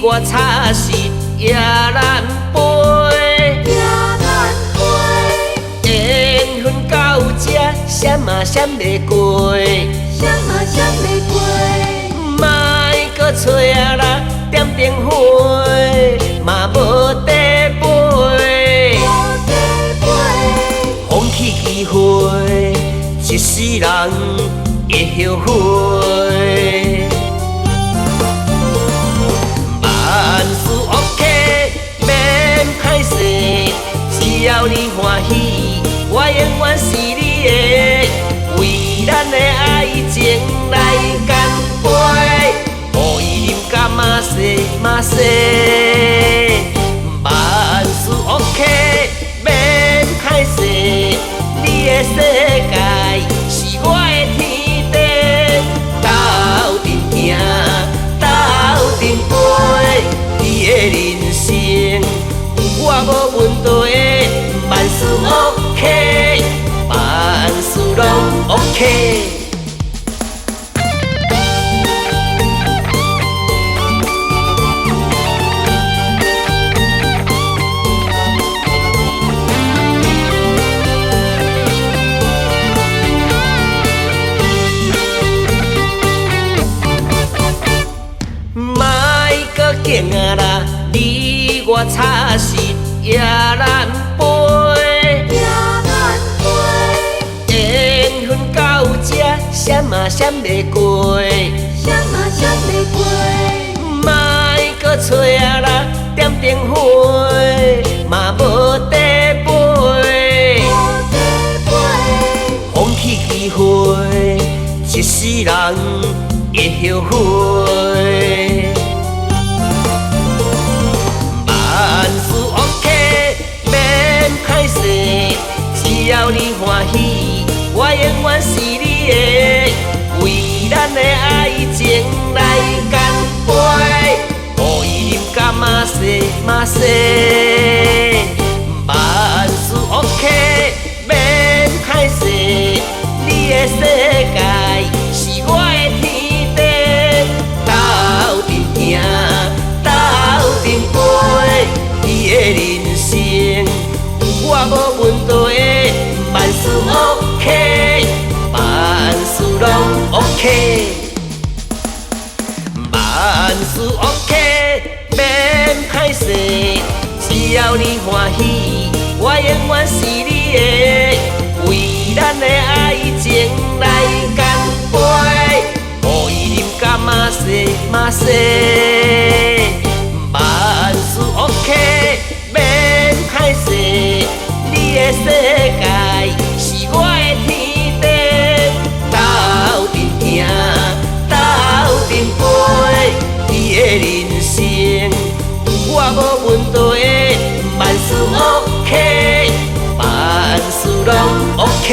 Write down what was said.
我插实也难飞，缘分到这，闪嘛闪袂过，莫搁找啊啦，点灯火，嘛无地陪，风起机会，一世人会后悔。万事 OK， 免歹势，只要你欢喜，我永远是你的。为咱的爱情来干杯，互伊啉甲马西马西。万事 OK， 免歹势，你的世界是我的天地，斗阵行，斗阵飞，你的人生我无问题，万事 OK， 万事拢 OK。景啊啦，你我插实也难飞，缘分到这，闪嘛闪袂过，莫搁找啊啦，点灯火，嘛无地陪，风起机会，一世人会后悔。万事 OK， 免歹势，只要你欢喜，我永远是你的。为咱的爱情来干杯，互伊啉甲马西马西。万事 OK， 免歹势，你的世界是我的天地，斗阵行，斗阵飞。你的人生我无问题，万事 OK， 万事拢 OK， 万事 OK， 免歹势，只要你欢喜，我永远是你的。为咱的爱情来干杯，互伊啉甲马西马西。万事 OK， 免歹势，你的世界是我的天地，斗阵行，斗阵飞，你的人生我无问题，万事 OK， 万事拢 OK。